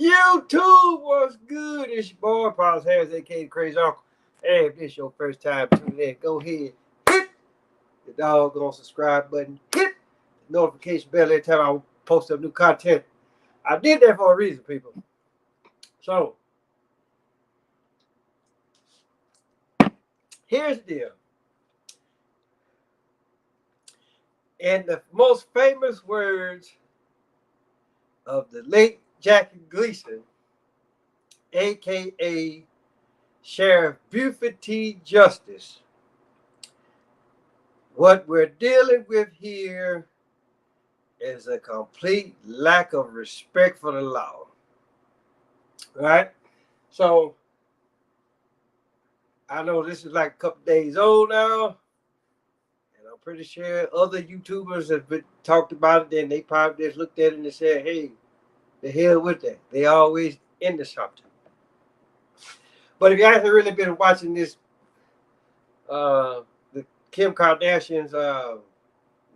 YouTube was good. It's your boy, Paul's Harris, A.K.A. Crazy Uncle. Hey, if this your first time tuning in, go ahead, hit the doggone subscribe button, hit the notification bell every time I post up new content. I did that for a reason, people. So, here's the deal. In the most famous words of the late Jackie Gleason, A.K.A. Sheriff Buford T. Justice, what we're dealing with here is a complete lack of respect for the law. Right? So I know this is like a couple days old now, and I'm pretty sure other YouTubers have been talked about it, then they probably just looked at it and said, hey, the hell with that. They always into something. But if you haven't really been watching this the Kim Kardashian's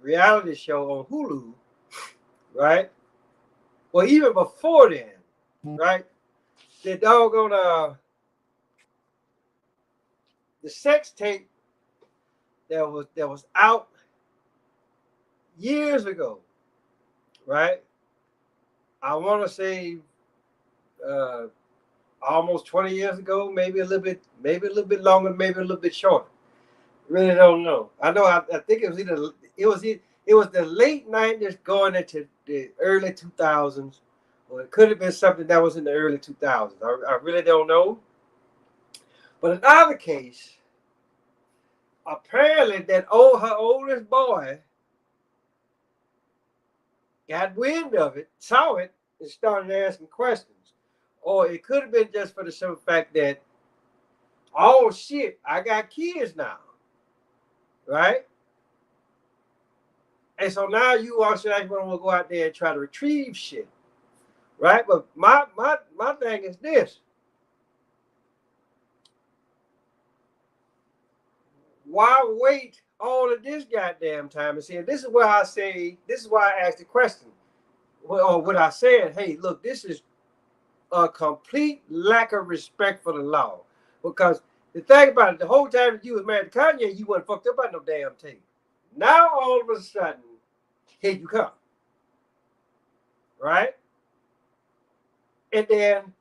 reality show on Hulu, right? Well, even before then, right? The doggone the sex tape that was out years ago, right? I want to say uh, almost 20 years ago, maybe a little bit longer, maybe a little bit shorter. Really don't know. I know. I think it was the late 90s going into the early 2000s, or it could have been something that was in the early 2000s. I really don't know. But in either case, apparently her oldest boy got wind of it, saw it, and started asking questions. Or it could have been just for the simple fact that, oh shit, I got kids now, right? And so now you also like want to go out there and try to retrieve shit, right? But my thing is this: why wait all of this goddamn time? And see, this is where I say, this is why I asked the question, or what I said. Hey, look, this is a complete lack of respect for the law. Because the thing about it, the whole time that you was married to Kanye, you wasn't fucked up by no damn tape. Now all of a sudden, here you come, right? And then,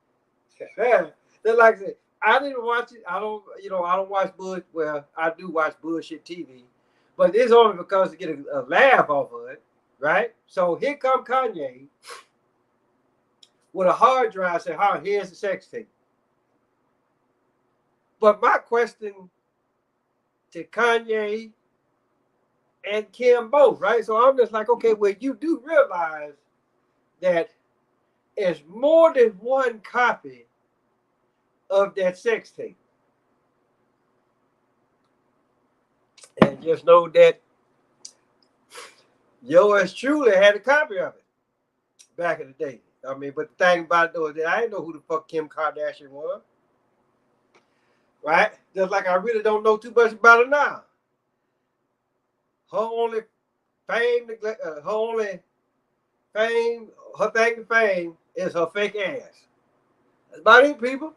then like I said, I didn't watch it. I don't watch bullshit. Well, I do watch bullshit TV, but it's only because to get a laugh off of it, right? So here come Kanye with a hard drive saying, "Oh, here's the sex tape." But my question to Kanye and Kim both, right? So I'm just like, okay, well, you do realize that it's more than one copy of that sex tape. And just know that yours truly had a copy of it back in the day. I mean, but the thing about it though is that I didn't know who the fuck Kim Kardashian was, right? Just like I really don't know too much about her now. Her only fame, her only fame, her thing to fame is her fake ass. That's about it, people.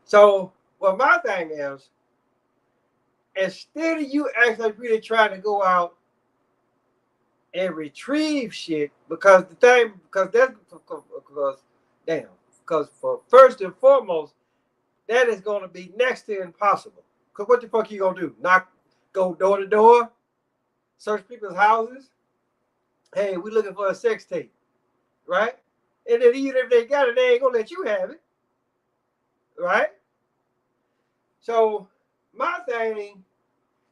So, well, my thing is, instead of you actually really trying to go out and retrieve shit, because the thing, because damn, because for first and foremost, that is going to be next to impossible. Because what the fuck you gonna do? Go door to door, search people's houses? Hey, we looking for a sex tape, right? And then even if they got it, they ain't gonna let you have it, right? So my thing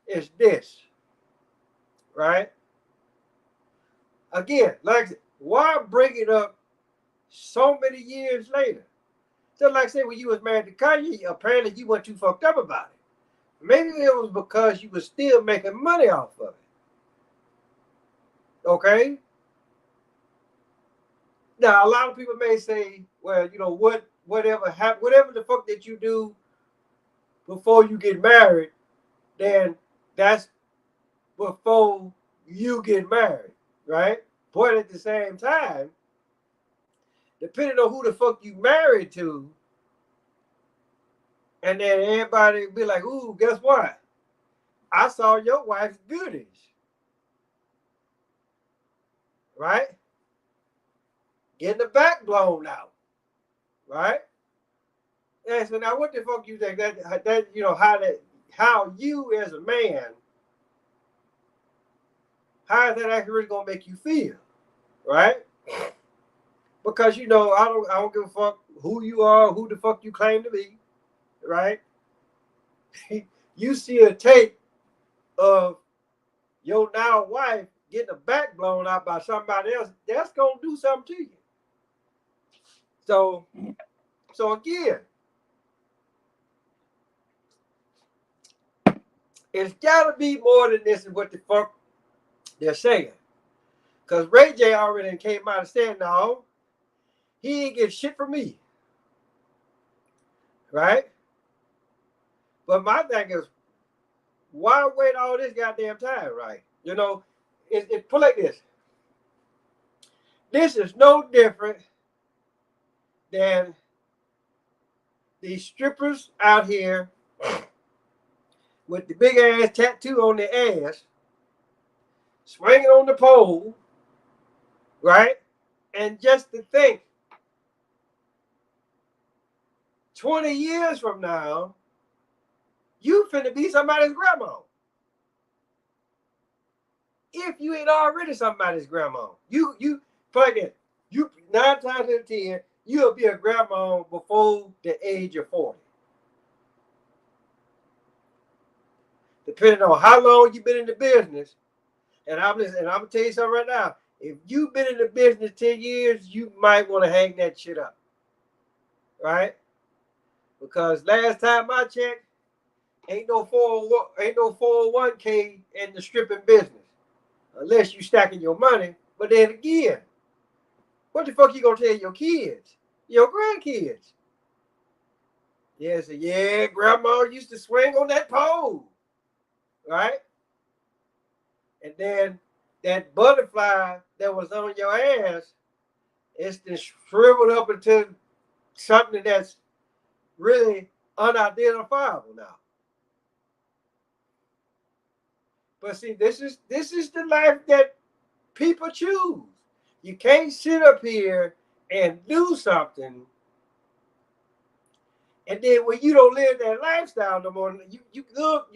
is this, right? Again, like, why bring it up so many years later? Just like I said, when you was married to Kanye, apparently you weren't too fucked up about it. Maybe it was because you were still making money off of it. Okay? Now, a lot of people may say, well, whatever the fuck that you do before you get married, then that's before you get married, right? But at the same time, depending on who the fuck you married to, and then everybody be like, ooh, guess what? I saw your wife's goodies. Right? Getting the back blown out. Right? Yeah, so now what the fuck you think that you know how you as a man, how is that actually really gonna make you feel? Right? Because you know, I don't give a fuck who you are, who the fuck you claim to be, right? You see a tape of your now wife getting a back blown out by somebody else, that's gonna do something to you. So again, it's gotta be more than this is what the fuck they're saying. Cause Ray J already came out and said, no, he ain't get shit from me. Right? But my thing is, why wait all this goddamn time, right? You know, it put like this. This is no different than these strippers out here with the big ass tattoo on their ass, swinging on the pole, right? And just to think, 20 years from now, you finna be somebody's grandma. If you ain't already somebody's grandma, you plug it. You 9 times out of 10, you'll be a grandma before the age of 40. Depending on how long you've been in the business, and I'm gonna tell you something right now. If you've been in the business 10 years, you might want to hang that shit up, right? Because last time I checked, ain't no 401k in the stripping business, unless you stacking your money. But then again, what the fuck you gonna tell your kids, your grandkids? Yeah, so yeah, grandma used to swing on that pole, right? And then that butterfly that was on your ass, it's just shriveled up into something that's really unidentifiable now. But see, this is the life that people choose. You can't sit up here and do something, and then when you don't live that lifestyle no more, you look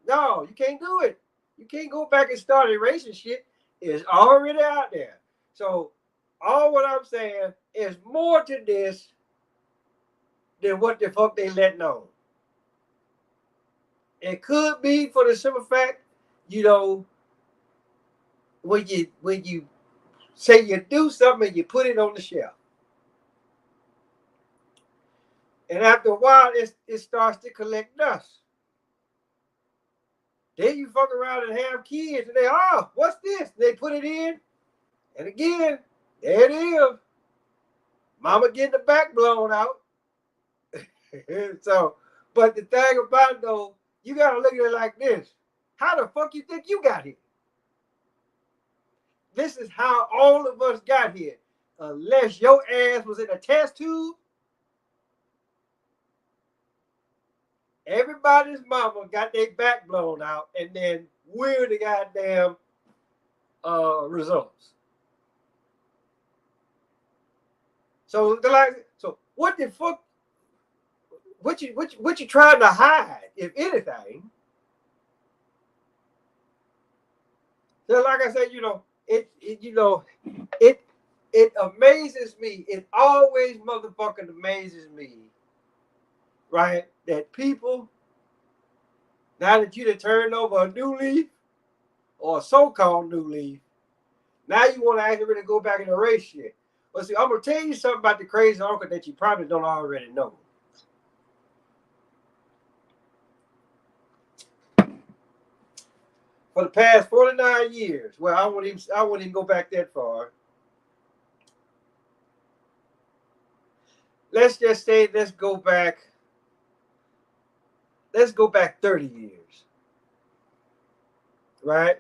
no, you can't do it. You can't go back and start erasing shit. It's already out there. So all what I'm saying is more to this than what the fuck they letting on. It could be for the simple fact, you know, when you say you do something and you put it on the shelf. And after a while, it starts to collect dust. Then you fuck around and have kids, and they, oh, what's this? And they put it in, and again, there it is. Mama getting the back blown out. So, but the thing about it, though, you gotta look at it like this. How the fuck you think you got here? This is how all of us got here. Unless your ass was in a test tube, everybody's mama got their back blown out, and then we're the goddamn results. So they're like, so what the fuck? What you trying to hide, if anything? So like I said, it amazes me. It always motherfucking amazes me, right? That people, now that you done turned over a new leaf or a so-called new leaf, now you want to actually really go back and erase shit. Well, see, I'm gonna tell you something about the crazy uncle that you probably don't already know. For the past 49 years, well, I wouldn't even go back that far. Let's just say let's go back 30 years. Right?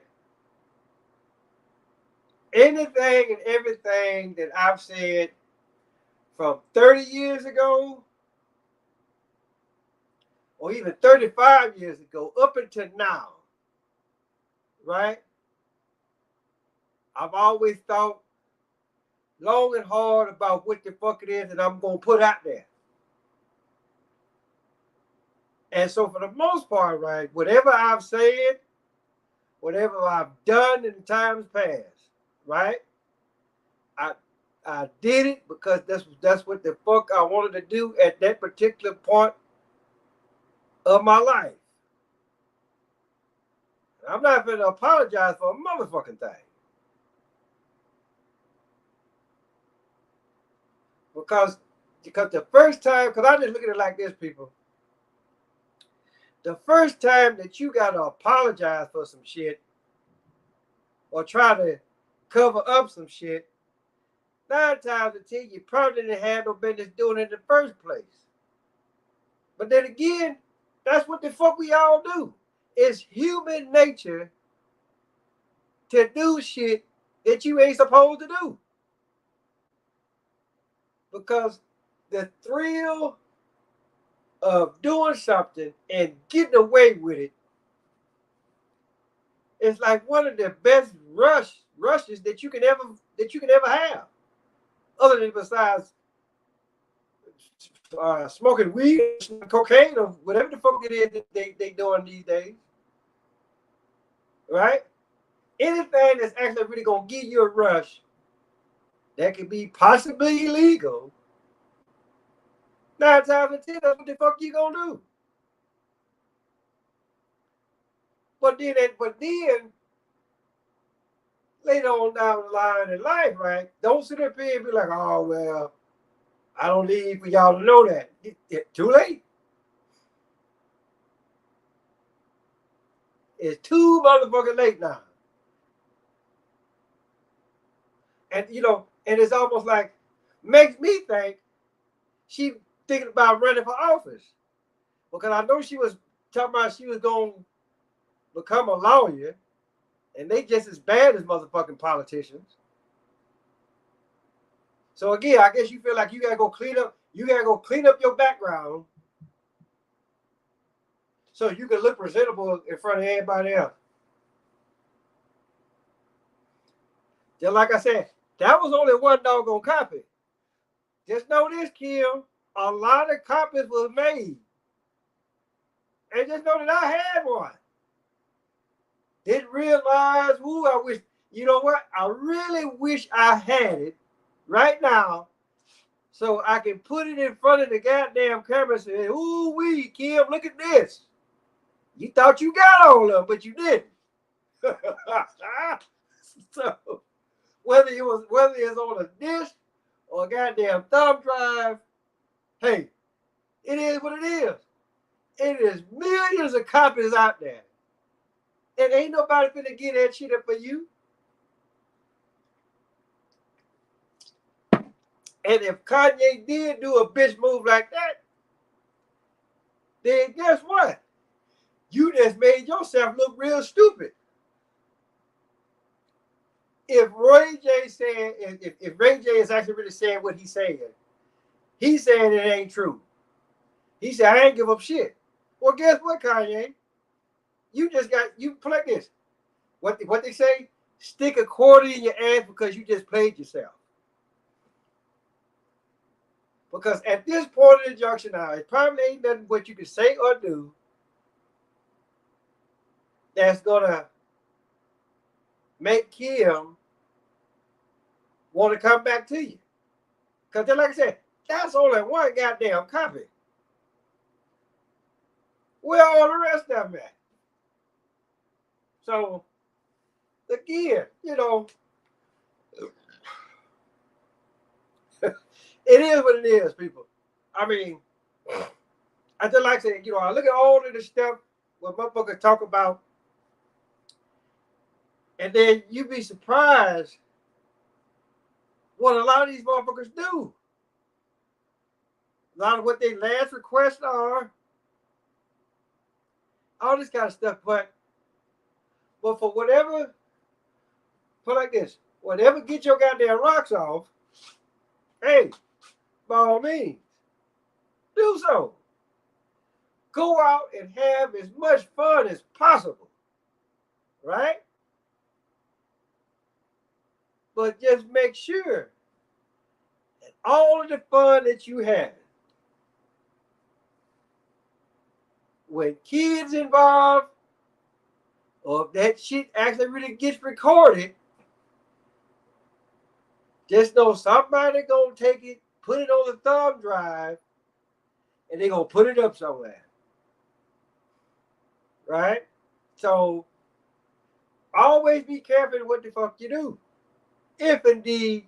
Anything and everything that I've said from 30 years ago or even 35 years ago up until now, right? I've always thought long and hard about what the fuck it is that I'm going to put out there. And so for the most part, right, whatever I've said, whatever I've done in times past, right, I I did it because that's what the fuck I wanted to do at that particular point of my life. I'm not going to apologize for a motherfucking thing. Because the first time, because I just look at it like this, people. The first time that you got to apologize for some shit or try to cover up some shit, 9 times out of 10, you probably didn't have no business doing it in the first place. But then again, that's what the fuck we all do. It's human nature to do shit that you ain't supposed to do. Because the thrill of doing something and getting away with it is like one of the best rushes that you can ever have. Other than besides smoking weed, cocaine, or whatever the fuck it is that they doing these days. Right? Anything that's actually really gonna give you a rush that could be possibly illegal, 9 times out of 10, that's what the fuck you gonna do. But then later on down the line in life, right? Don't sit up here and be like, oh well, I don't need for y'all to know that. Too late. It's too motherfucking late now. And and it's almost like makes me think she thinking about running for office. Because I know she was talking about she was gonna become a lawyer, and they just as bad as motherfucking politicians. So again, I guess you feel like you gotta go clean up your background so you can look presentable in front of everybody else. Just like I said, that was only one doggone copy. Just know this, Kim, a lot of copies was made. And just know that I had one. Didn't realize, I wish, you know what? I really wish I had it right now so I can put it in front of the goddamn camera and say, ooh wee, Kim, look at this. You thought you got all of them, but you didn't. So whether it's on a disc or a goddamn thumb drive, hey, it is what it is. It is millions of copies out there. And ain't nobody finna get that shit up for you. And if Kanye did do a bitch move like that, then guess what? You just made yourself look real stupid. If Ray J said, if Ray J is actually really saying what he's saying it ain't true. He said, I ain't give up shit. Well, guess what, Kanye? You play this. What they say? Stick a quarter in your ass because you just played yourself. Because at this point of the junction now, it probably ain't nothing what you can say or do that's gonna make Kim want to come back to you. Because like I said, that's only one goddamn copy. Where all the rest of them at? So, again, it is what it is, people. I mean, I just like saying, I look at all of the stuff what motherfuckers talk about, and then you be surprised what a lot of these motherfuckers do. A lot of what their last requests are, all this kind of stuff. But for whatever, put like this, whatever get your goddamn rocks off, hey, by all means, do so. Go out and have as much fun as possible, right? But just make sure that all of the fun that you have, when kids involved, or if that shit actually really gets recorded, just know somebody gonna take it, put it on the thumb drive, and they gonna put it up somewhere, right? So always be careful what the fuck you do, if indeed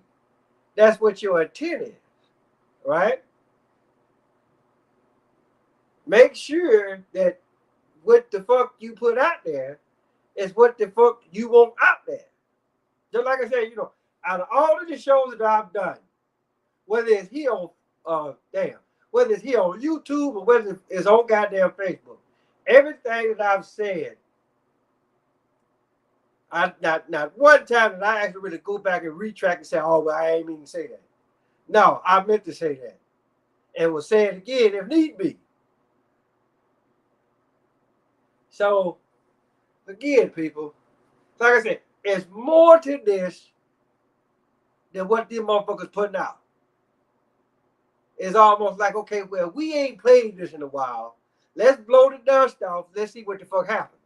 that's what your intent is, right? Make sure that what the fuck you put out there is what the fuck you want out there. Just like I said, out of all of the shows that I've done, whether it's here on whether it's here on YouTube or whether it's on goddamn Facebook, everything that I've said, I not one time did I actually really go back and retract and say, oh well, I ain't mean to say that. No, I meant to say that. And will say it again if need be. So again, people, like I said, it's more to this than what them motherfuckers putting out. It's almost like, okay, well, we ain't played this in a while. Let's blow the dust off. Let's see what the fuck happens.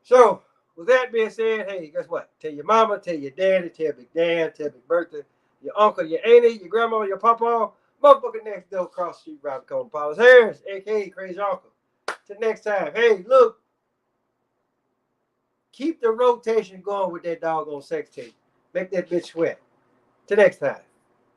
So, with that being said, hey, guess what? Tell your mama, tell your daddy, tell Big Dan, tell Big Bertha, your uncle, your auntie, your grandma, your papa, motherfucker next door across the street, round the corner, Paulus Harris, A.K.A. Crazy Uncle. Till next time, hey, look, keep the rotation going with that doggone sex tape. Make that bitch sweat. Till next time.